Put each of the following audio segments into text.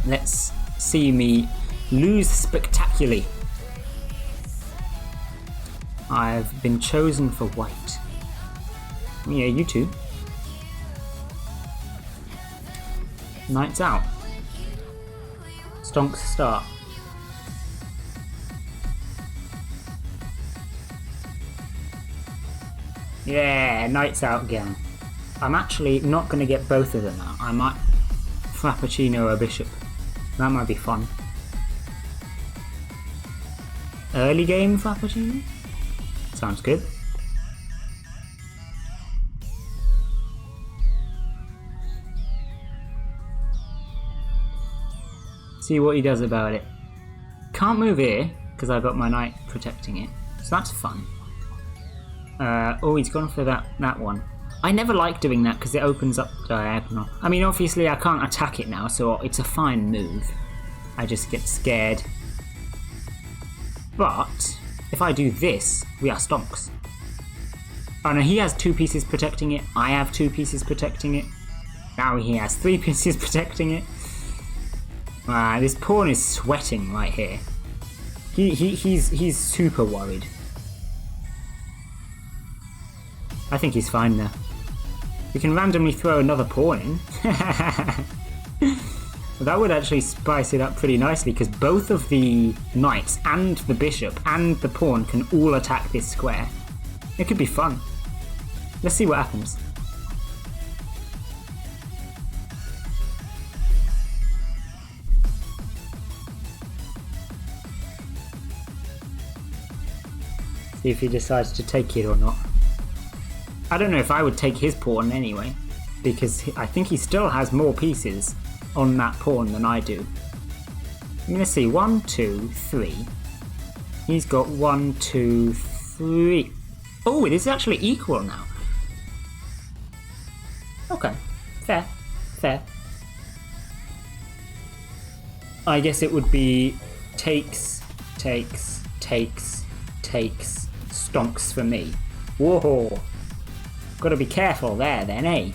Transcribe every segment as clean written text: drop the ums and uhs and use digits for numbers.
Let's see me lose spectacularly. I've been chosen for white. Yeah, you too. Nights out. Stonks start. Yeah, nights out again. I'm actually not going to get both of them out. I might Frappuccino a bishop. That might be fun. Early game Frappuccino? Sounds good. See what he does about it. Can't move here because I've got my knight protecting it, so that's fun. Oh, he's gone for that one. I never like doing that because it opens up diagonal. I mean, obviously I can't attack it now, so it's a fine move. I just get scared. But if I do this, we are stonks. Oh no, he has 2 pieces protecting it. I have 2 pieces protecting it. Now he has 3 pieces protecting it. This pawn is sweating right here. He's super worried. I think he's fine now. We can randomly throw another pawn in. That would actually spice it up pretty nicely because both of the knights and the bishop and the pawn can all attack this square. It could be fun. Let's see what happens. See if he decides to take it or not. I don't know if I would take his pawn anyway, because I think he still has more pieces on that pawn than I do. I'm gonna see 1, 2, 3. He's got 1, 2, 3. Oh, it is actually equal now. Okay, fair, fair. I guess it would be takes, takes, takes, takes, stonks for me. Whoa. Gotta be careful there then, eh?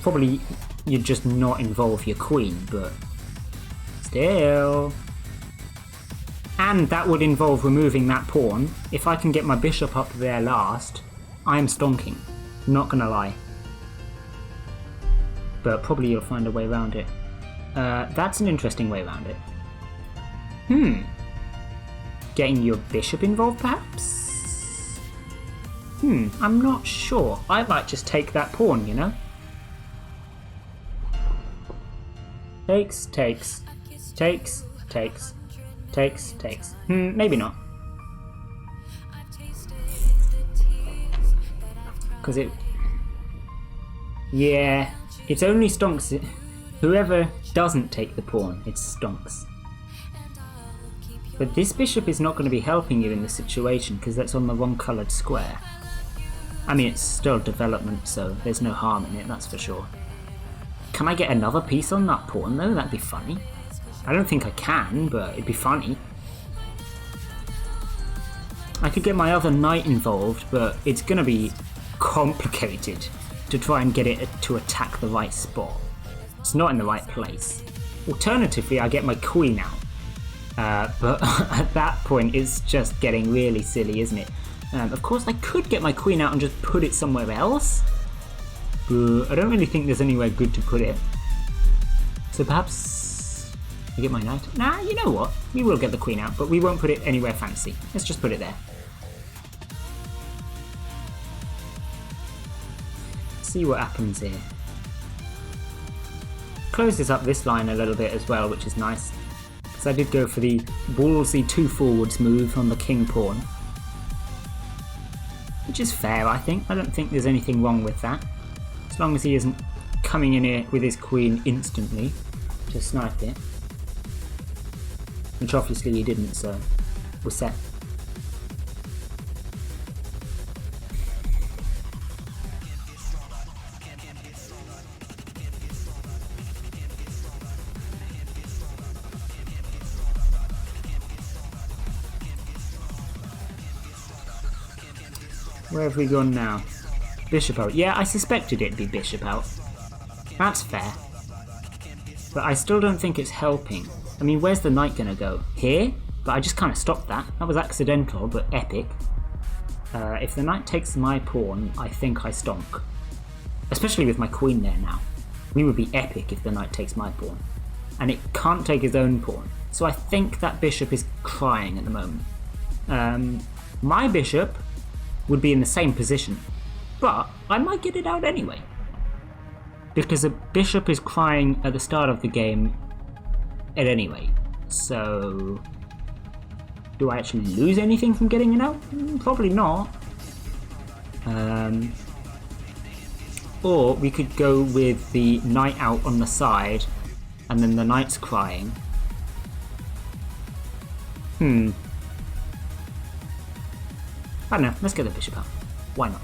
Probably you'd just not involve your queen, but still. And that would involve removing that pawn. If I can get my bishop up there last, I am stonking. Not gonna lie. But probably you'll find a way around it. That's an interesting way around it. Getting your bishop involved, perhaps? I'm not sure. I might just take that pawn, you know? Takes, takes, takes, takes, takes, takes. Maybe not. Because it... Yeah, it's only stonks. Whoever doesn't take the pawn, it's stonks. But this bishop is not going to be helping you in this situation because that's on the wrong coloured square. I mean, it's still development, so there's no harm in it, that's for sure. Can I get another piece on that pawn though? That'd be funny. I don't think I can, but it'd be funny. I could get my other knight involved, but it's going to be complicated to try and get it to attack the right spot. It's not in the right place. Alternatively, I get my queen out. But at that point, it's just getting really silly, isn't it? Of course, I could get my queen out and just put it somewhere else. But I don't really think there's anywhere good to put it. So perhaps I get my knight. Nah, you know what? We will get the queen out, but we won't put it anywhere fancy. Let's just put it there. See what happens here. Closes up this line a little bit as well, which is nice. Because I did go for the ballsy 2 forwards move on the king pawn. Which is fair, I think. I don't think there's anything wrong with that. As long as he isn't coming in here with his queen instantly to snipe it. Which obviously he didn't, so we're set. Where have we gone now? Bishop out. Yeah, I suspected it'd be bishop out. That's fair. But I still don't think it's helping. I mean, where's the knight gonna go? Here? But I just kind of stopped that. That was accidental, but epic. If the knight takes my pawn, I think I stonk. Especially with my queen there now. We would be epic if the knight takes my pawn. And it can't take his own pawn. So I think that bishop is crying at the moment. My bishop would be in the same position. But I might get it out anyway. Because a bishop is crying at the start of the game at anyway. So do I actually lose anything from getting it out? Probably not. Or we could go with the knight out on the side and then the knight's crying. I don't know, let's get the bishop out. Why not?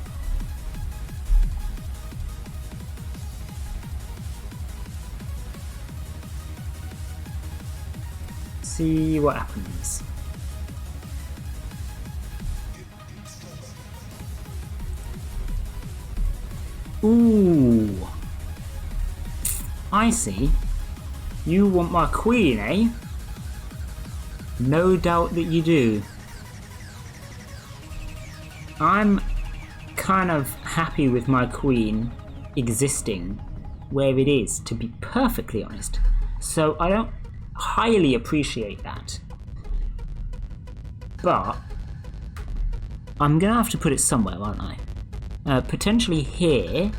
See what happens. Ooh. I see. You want my queen, eh? No doubt that you do. I'm kind of happy with my queen existing where it is, to be perfectly honest. So I don't highly appreciate that. But I'm gonna have to put it somewhere, aren't I? Potentially here.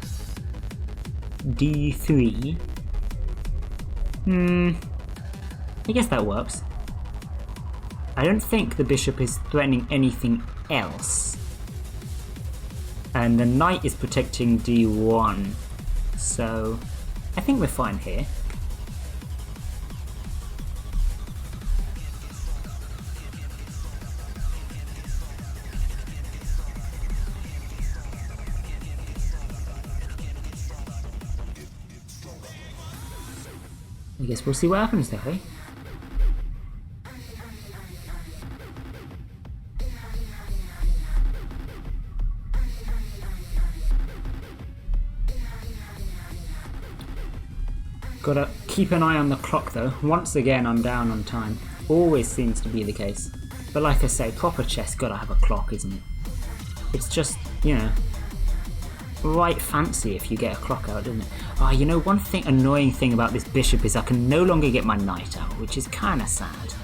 D3. I guess that works. I don't think the bishop is threatening anything else. And the knight is protecting D1. So I think we're fine here. I guess we'll see what happens there, eh? Gotta keep an eye on the clock though. Once again, I'm down on time. Always seems to be the case. But like I say, proper chess gotta have a clock, isn't it? It's just, you know, right fancy if you get a clock out, doesn't it? Oh, you know, one annoying thing about this bishop is I can no longer get my knight out, which is kind of sad.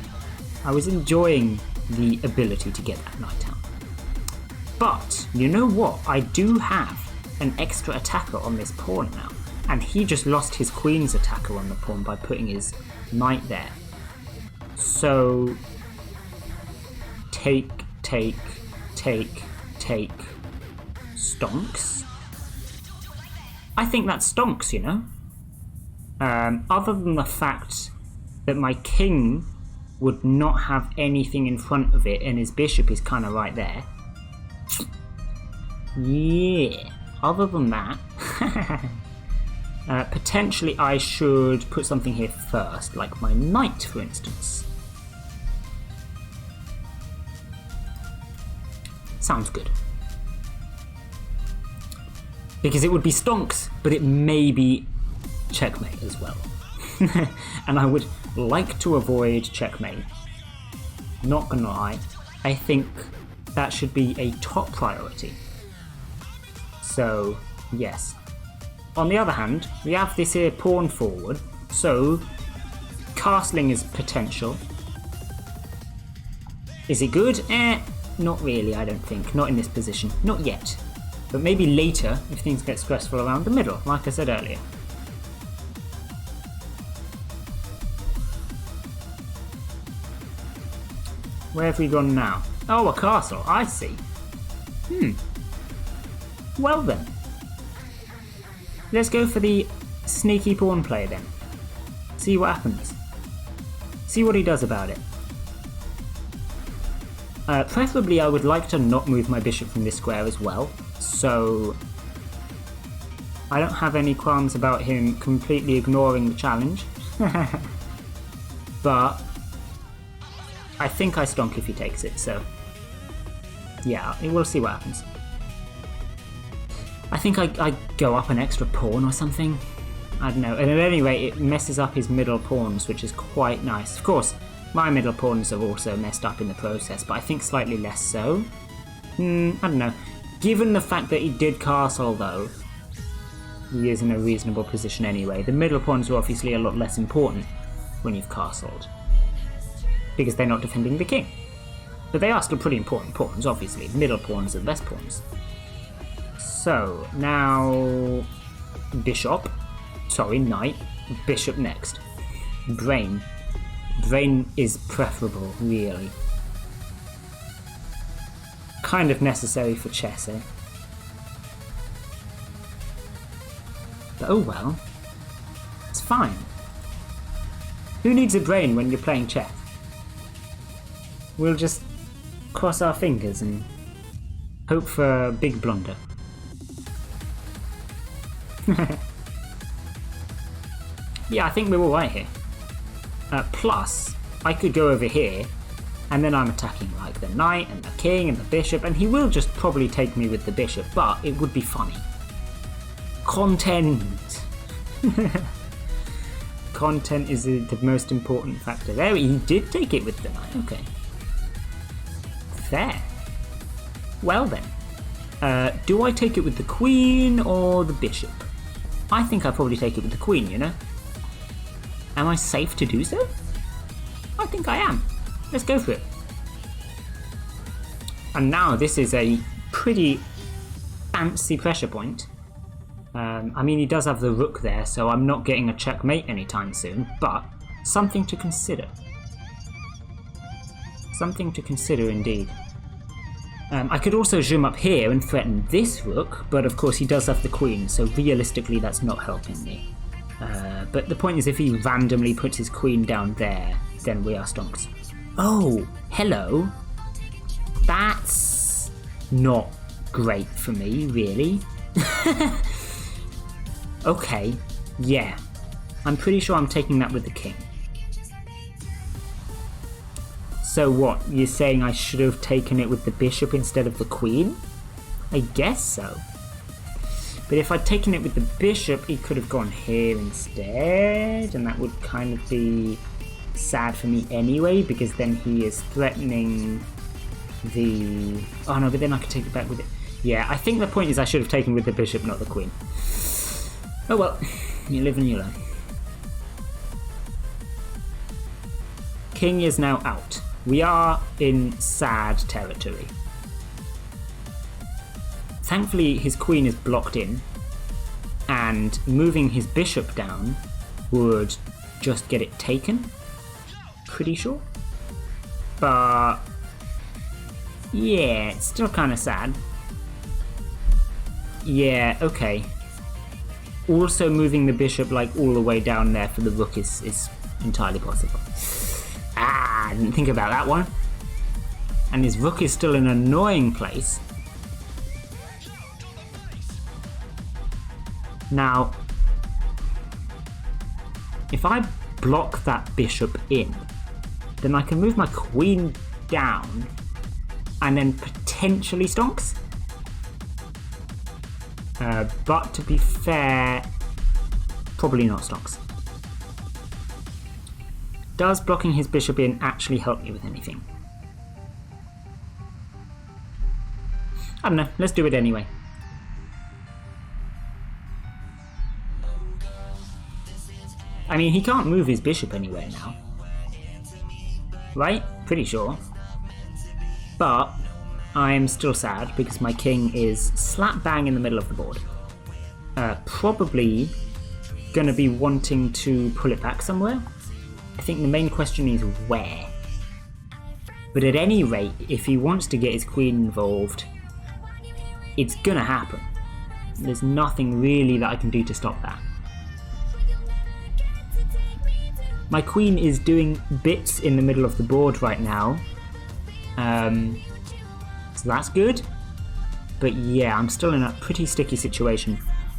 I was enjoying the ability to get that knight out. But, you know what? I do have an extra attacker on this pawn now. And he just lost his queen's attacker on the pawn by putting his knight there. So, take, stonks. I think that stonks, you know? Other than the fact that my king would not have anything in front of it and his bishop is kind of right there. Yeah, other than that, potentially I should put something here first, like my knight, for instance. Sounds good. Because it would be stonks, but it may be checkmate as well. And I would like to avoid checkmate. Not gonna lie, I think that should be a top priority. So, yes. On the other hand, we have this here pawn forward, so castling is potential. Is it good? Not really, I don't think. Not in this position. Not yet. But maybe later, if things get stressful around the middle, like I said earlier. Where have we gone now? Oh, a castle, I see. Well then. Let's go for the sneaky pawn play then. See what happens. See what he does about it. Preferably I would like to not move my bishop from this square as well. So I don't have any qualms about him completely ignoring the challenge. But I think I stonk if he takes it, so yeah, we'll see what happens. I think I go up an extra pawn or something. I don't know. And at any rate, it messes up his middle pawns, which is quite nice. Of course, my middle pawns are also messed up in the process, but I think slightly less so. I don't know. Given the fact that he did castle, though, he is in a reasonable position anyway. The middle pawns are obviously a lot less important when you've castled, because they're not defending the king. But they are still pretty important pawns, obviously. Middle pawns are the best pawns. So, now... Bishop. Sorry, knight. Bishop next. Brain. Brain is preferable, really. Kind of necessary for chess, eh? But oh well. It's fine. Who needs a brain when you're playing chess? We'll just cross our fingers and hope for a big blunder. Yeah, I think we're alright here. Plus, I could go over here, and then I'm attacking like the knight and the king and the bishop, and he will just probably take me with the bishop, but it would be funny. Content! Content is the most important factor. There, he did take it with the knight, okay. Fair. Well then, do I take it with the queen or the bishop? I think I probably take it with the queen, you know? Am I safe to do so? I think I am. Let's go for it. And now this is a pretty fancy pressure point. I mean, he does have the rook there, so I'm not getting a checkmate anytime soon, but something to consider. Something to consider indeed. I could also zoom up here and threaten this rook, but of course he does have the queen, so realistically that's not helping me. But the point is, if he randomly puts his queen down there, then we are stonks. Oh, hello. That's not great for me, really. Okay, yeah. I'm pretty sure I'm taking that with the king. So what, you're saying I should have taken it with the bishop instead of the queen? I guess so. But if I'd taken it with the bishop, he could have gone here instead, and that would kind of be sad for me anyway, because then he is threatening the... Oh no, but then I could take it back with it. Yeah, I think the point is I should have taken with the bishop, not the queen. Oh well, you live and you learn. King is now out. We are in sad territory. Thankfully, his queen is blocked in, and moving his bishop down would just get it taken. Pretty sure. But yeah, it's still kind of sad. Yeah, okay. Also moving the bishop like all the way down there for the rook is entirely possible. I didn't think about that one. And his rook is still in an annoying place. Now, if I block that bishop in, then I can move my queen down and then potentially stonks. But to be fair, probably not stonks. Does blocking his bishop in actually help me with anything? I don't know, let's do it anyway. I mean, he can't move his bishop anywhere now. Right? Pretty sure. But I'm still sad because my king is slap bang in the middle of the board. Probably gonna be wanting to pull it back somewhere. I think the main question is where. But at any rate, if he wants to get his queen involved, it's gonna happen. There's nothing really that I can do to stop that. My queen is doing bits in the middle of the board right now. So that's good. But yeah, I'm still in a pretty sticky situation.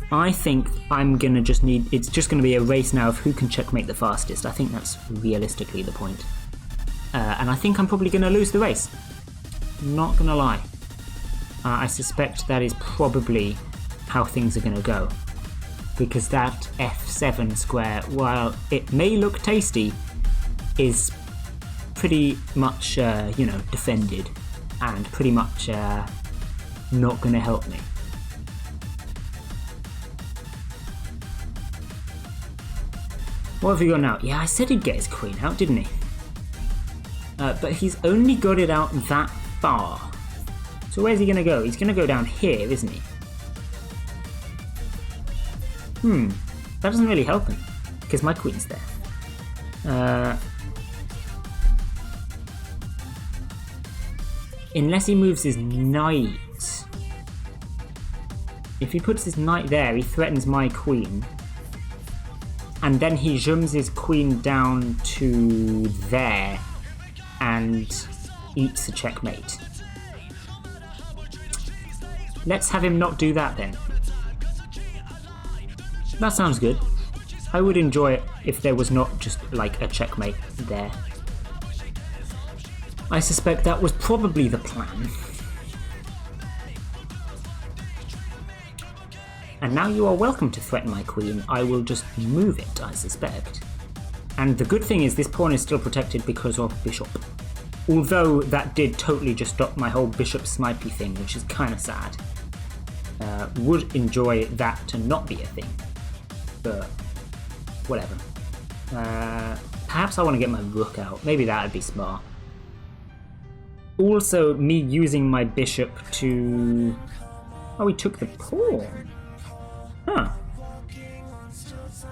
I think I'm gonna just need... It's just gonna be a race now of who can checkmate the fastest. I think that's realistically the point. And I think I'm probably gonna lose the race. Not gonna lie. I suspect that is probably how things are gonna go. because that f7 square, while it may look tasty, is pretty much, defended and pretty much not going to help me. What have we got now? Yeah, I said he'd get his queen out, didn't he? But he's only got it out that far. So where's he going to go? He's going to go down here, isn't he? That doesn't really help him, because my queen's there. Unless he moves his knight. If he puts his knight there, he threatens my queen. And then he zooms his queen down to there and eats a checkmate. Let's have him not do that then. That sounds good. I would enjoy it if there was not just like a checkmate there. I suspect that was probably the plan. And now you are welcome to threaten my queen. I will just move it, I suspect. And the good thing is this pawn is still protected because of bishop. Although that did totally just stop my whole bishop snipey thing, which is kind of sad. Would enjoy that to not be a thing. But whatever. Perhaps I want to get my rook out. Maybe that would be smart. Also, me using my bishop to... Oh, he took the pawn. Huh.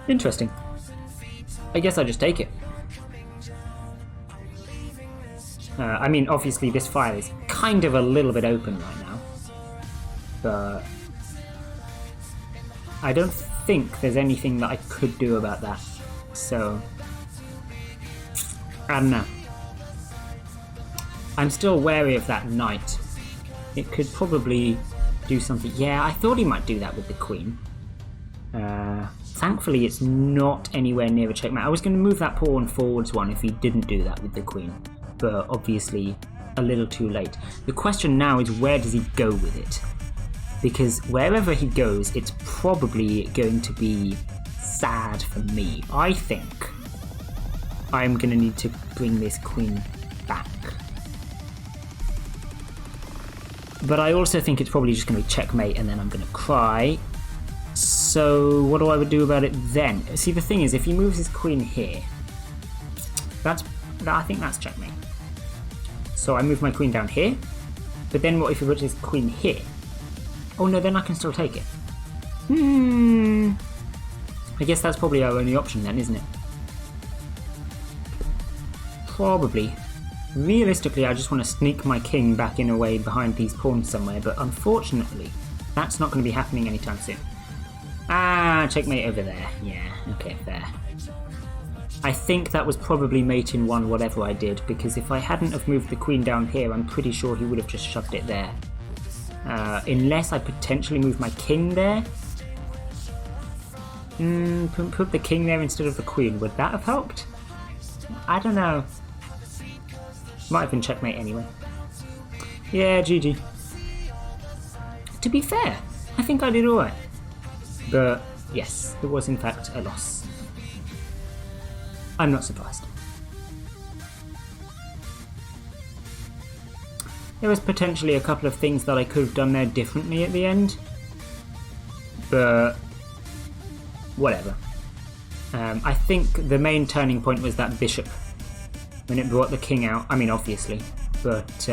Interesting. I guess I just take it. I mean, obviously this file is kind of a little bit open right now. But I don't think there's anything that I could do about that. So, I don't know. I'm still wary of that knight. It could probably do something. Yeah, I thought he might do that with the queen. Thankfully, it's not anywhere near a checkmate. I was going to move that pawn forwards one if he didn't do that with the queen. But obviously, a little too late. The question now is, where does he go with it? Because wherever he goes, it's probably going to be sad for me. I think I'm going to need to bring this queen back. But I also think it's probably just going to be checkmate and then I'm going to cry. So what do I do about it then? See, the thing is, if he moves his queen here, I think that's checkmate. So I move my queen down here. But then what if he puts his queen here? Oh no, then I can still take it. I guess that's probably our only option then, isn't it? Probably. Realistically, I just want to sneak my king back in a way behind these pawns somewhere, but unfortunately, that's not going to be happening anytime soon. Ah, checkmate over there. Yeah, okay, fair. I think that was probably mate in one whatever I did, because if I hadn't have moved the queen down here, I'm pretty sure he would have just shoved it there. Unless I potentially move my king there. Put the king there instead of the queen. Would that have helped? I don't know. Might have been checkmate anyway. Yeah, GG. To be fair, I think I did alright. But yes, it was in fact a loss. I'm not surprised. There was potentially a couple of things that I could have done there differently at the end. But whatever. I think the main turning point was that bishop. When it brought the king out. I mean, obviously. But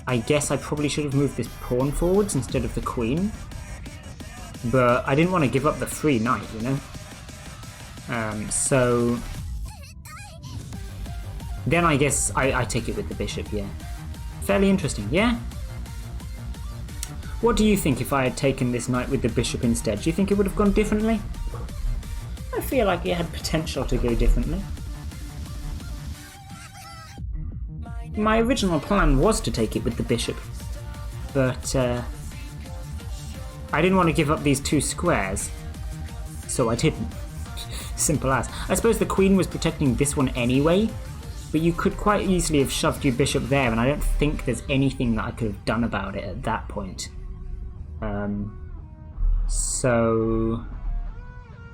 I guess I probably should have moved this pawn forwards instead of the queen. But I didn't want to give up the free knight, you know? So then I guess I take it with the bishop, yeah. Fairly interesting, yeah? What do you think if I had taken this knight with the bishop instead? Do you think it would have gone differently? I feel like it had potential to go differently. My original plan was to take it with the bishop, but I didn't want to give up these two squares, so I didn't. Simple as. I suppose the queen was protecting this one anyway, but you could quite easily have shoved your bishop there, and I don't think there's anything that I could have done about it at that point. So...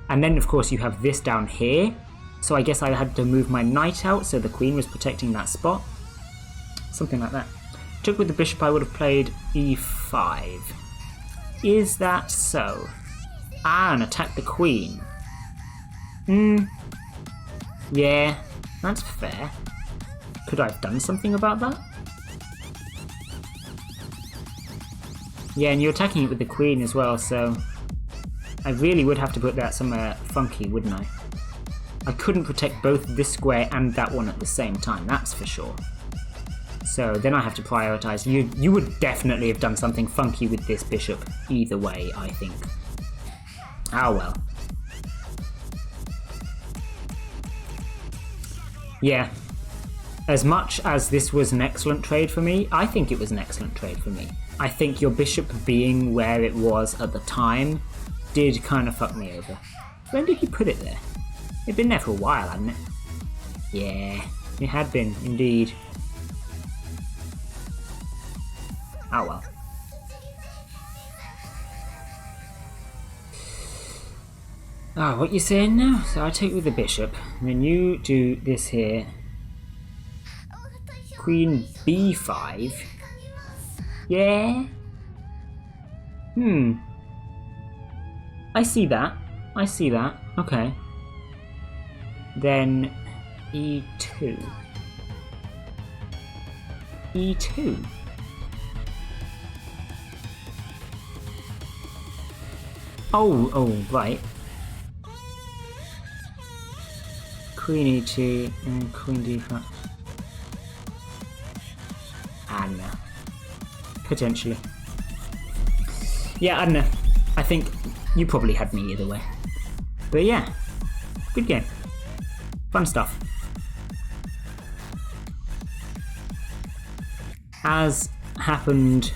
And then, of course, you have this down here. So I guess I had to move my knight out so the queen was protecting that spot. Something like that. Took with the bishop, I would have played e5. Is that so? Ah, and attack the queen. Yeah, that's fair. Could I have done something about that? Yeah, and you're attacking it with the queen as well, so... I really would have to put that somewhere funky, wouldn't I? I couldn't protect both this square and that one at the same time, that's for sure. So then I have to prioritise. You would definitely have done something funky with this bishop either way, I think. Ah well. Yeah. As much as this was an excellent trade for me, I think it was an excellent trade for me. I think your bishop being where it was at the time did kind of fuck me over. When did he put it there? It'd been there for a while, hadn't it? Yeah, it had been, indeed. Oh well. Ah, what you saying now? So I take with the bishop, and then you do this here. Queen b5. Yeah? I see that. I see that. Okay. Then e2. e2. Oh, right. Queen e2 and queen d5. Ah, no. Potentially. Yeah, I don't know. I think you probably had me either way. But yeah, good game. Fun stuff. As happened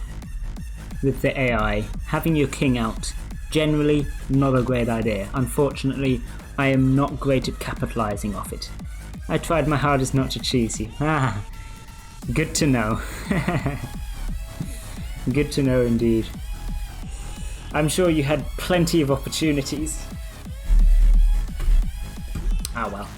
with the AI, having your king out, generally not a great idea. Unfortunately, I am not great at capitalizing off it. I tried my hardest not to cheese you. Ah, good to know. Good to know indeed. I'm sure you had plenty of opportunities. Ah well.